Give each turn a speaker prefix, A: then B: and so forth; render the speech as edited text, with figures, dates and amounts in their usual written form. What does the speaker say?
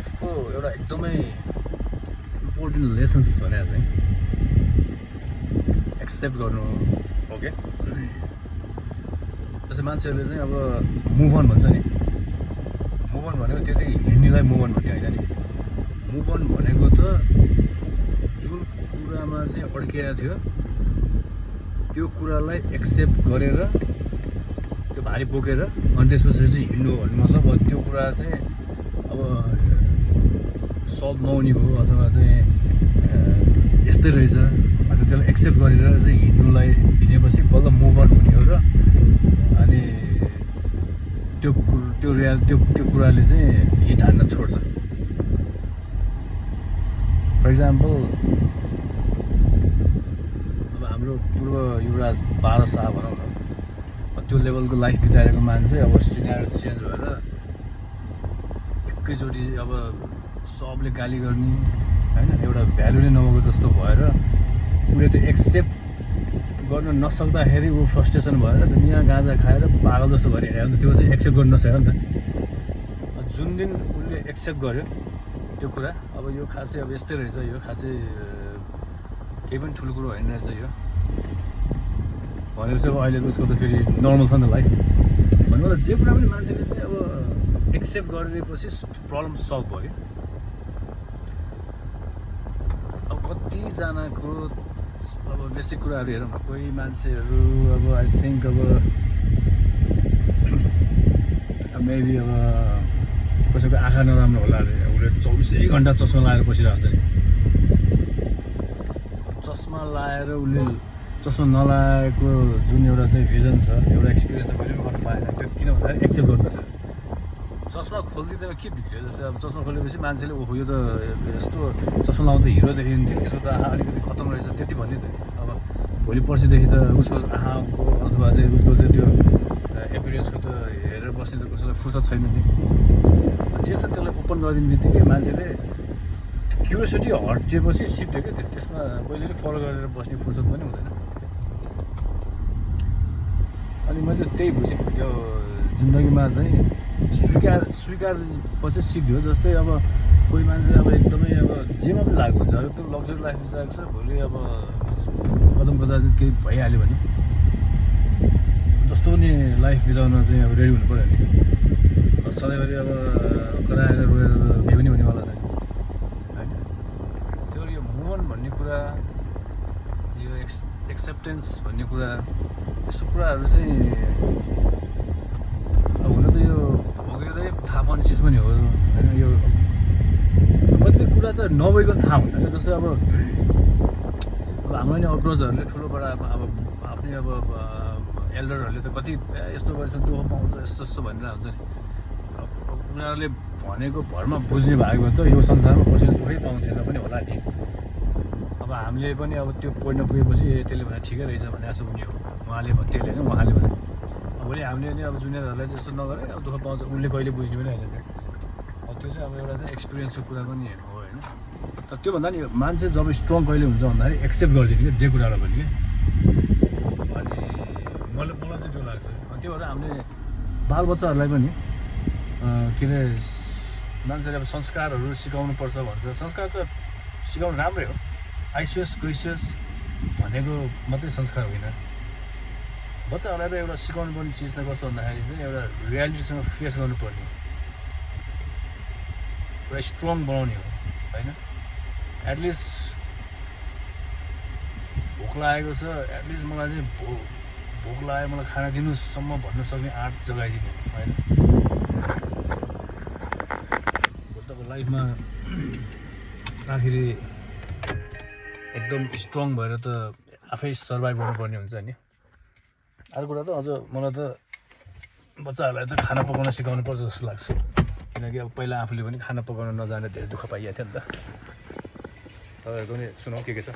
A: लाइफको एउटा एकदमै इम्पोर्टेन्ट लेसन्स भने चाहिँ एक्सेप्ट गर्नु हो क्या। जस्तै मान्छेहरूले चाहिँ अब मुभ अन भन्छ नि, मुभ अन भनेको त्यतिकै हिँड्नेलाई मुभ अन भन्ने होइन नि। मुभ अन भनेको त जुन कुरामा चाहिँ अड्किएको थियो त्यो कुरालाई एक्सेप्ट गरेर त्यो भारी बोकेर अनि त्यसपछि चाहिँ हिँड्नु भन्ने मतलब त्यो कुरा चाहिँ अब सल्भ नहुने भयो अथवा चाहिँ यस्तै रहेछ भनेर त्यसलाई एक्सेप्ट गरेर चाहिँ हिँडेपछि बल्ल मुभ अन हुने हो र अनि त्यो कुराले चाहिँ हिट हान्न छोड्छ। फर इक्जाम्पल अब हाम्रो पूर्व युवराज बाह्र शाह भनौँ न, त्यो लेभलको लाइफ बिताएको मान्छे अब सिनारी चेन्ज भएर एकैचोटि अब सबले गाली गर्ने होइन, एउटा भ्यालु नै नभएको जस्तो भएर उसले त्यो एक्सेप्ट गर्न नसक्दाखेरि ऊ फ्रस्ट्रेसन भएर दुनियाँ गाँजा खाएर पागल जस्तो भएर हिँड्यो भने त्यो चाहिँ एक्सेप्ट गर्न नसक्यो नि त। जुन दिन उसले एक्सेप्ट गर्यो त्यो कुरा अब यो खासै अब यस्तै रहेछ, यो खासै केही पनि ठुलो कुरो होइन रहेछ यो भनेर चाहिँ अब अहिले त उसको त फेरि नर्मल छ नि त लाइफ। भन्नु मतलब जे कुरा पनि मान्छेले चाहिँ अब एक्सेप्ट गरिदिएपछि प्रब्लम सल्भ भयो। अब कतिजनाको अब बेसिक कुराहरू हेरौँ न, कोही मान्छेहरू अब आई थिङ्क अब मेबी अब कसैको आँखा नराम्रो होला अरे, उसले 24 घन्टा चस्मा लगाएर बसिरहेको हुन्छ नि। चस्मा लगाएर उसले चस्मा नलागेको जुन एउटा चाहिँ भिजन छ, एउटा एक्सपिरियन्स त कहिले पनि गर्नु पाएन। त्यो किन भन्दाखेरि एक्सेप्ट गर्नु छ। चस्मा खोलिदिँदा के बिग्रियो, जस्तै अब चस्मा खोलेपछि मान्छेले ओहो यो त यस्तो चस्मा लाउँदा हिरो देखिन्थ्यो, यसो त आँखा अलिकति खतम रहेछ त्यति भन्ने त। अब भोलि पर्सिदेखि त उसको आँखाको अथवा चाहिँ उसको चाहिँ त्यो एपिरियन्सको त हेरेर बस्ने त कसैलाई फुर्सद छैन नि। जे छ त्यसलाई ओपन गरिदिने बित्तिकै मान्छेले क्युरियोसिटी हटिएपछि सिद्धो क्या, त्यसमा कहिले फलो गरेर बस्ने फुर्सद पनि हुँदैन। अनि मैले त्यही बुझेँ, यो जिन्दगीमा चाहिँ स्वीकारपछि सिद्धि हो। जस्तै अब कोही मान्छे अब एकदमै अब जेमा पनि लागु हुन्छ, एकदम लग्जरी लाइफ बिताएको छ, भोलि अब कदम कता चाहिँ केही भइहाल्यो भने जस्तो पनि लाइफ बिताउन चाहिँ अब रेडी हुनु पऱ्यो नि। सधैँभरि अब कराएर रोएर केही पनि हुनेवाला छैन होइन। त्यो यो मुभ अन भन्ने कुरा, यो एक्सेप्टेन्स भन्ने कुरा, यस्तो कुराहरू चाहिँ अब हुन त यो भोगेरै थाहा पाउने चिज पनि हो होइन। यो कतिपय कुरा त नभइकन थाहा हुँदैन क्या। जस्तै अब हाम्रो नि अप्रोचहरूले ठुलो बडा अब आफ्नै अब एल्डरहरूले त कति यस्तो गरेछ दुःख पाउँछ यस्तो यस्तो भनेर हुन्छ नि। उनीहरूले भनेको भरमा बुझ्ने भएको त यो संसारमा कसैले दुःखै पाउँथेन पनि होला नि। अब हामीले पनि अब त्यो पोइन्टमा पुगेपछि त्यसले भने ठिकै रहेछ भने जस्तो हुने हो। उहाँले त्यसले होइन, उहाँले भने भोलि हामीले नि अब जुनियरहरूलाई चाहिँ यस्तो नगरे अब दुःख पाउँछ उसले कहिले बुझ्ने पनि होइन त्यो। अब त्यो चाहिँ अब एउटा चाहिँ एक्सपिरियन्सको कुरा पनि हो होइन। तर त्योभन्दा नि मान्छे जब स्ट्रङ कहिले हुन्छ भन्दाखेरि एक्सेप्ट गरिदिने क्या जे कुरालाई पनि क्या। अनि मलाई चाहिँ त्यो लाग्छ। अनि त्यो भएर हामीले बालबच्चाहरूलाई पनि के अरे मान्छेले अब संस्कारहरू सिकाउनुपर्छ भन्छ। संस्कार त सिकाउनु राम्रै हो, आइसियोस् गइसियोस् भनेको मात्रै संस्कार होइन। बच्चाहरूलाई त एउटा सिकाउनु पर्ने चिज त कस्तो भन्दाखेरि चाहिँ एउटा रियालिटीसँग फेस गर्नुपर्ने, एउटा स्ट्रङ बनाउने हो होइन। एटलिस्ट भोक लागेको छ, एटलिस्ट मलाई चाहिँ भोक लाग्यो मलाई खाना दिनुसम्म भन्न सक्ने आँट जगाइदिनु होइन। भोलिको लाइफमा आखिरी एकदम स्ट्रङ भएर त आफै सर्भाइभ गर्नुपर्ने हुन्छ नि। अर्को कुरा त अझ मलाई त बच्चाहरूलाई त खाना पकाउन सिकाउनु पर्छ जस्तो लाग्छ। किनकि अब पहिला आफूले पनि खाना पकाउन नजाने धेरै दुःख पाइएको थियो नि त। तपाईँहरूको पनि सुनाउ के छ।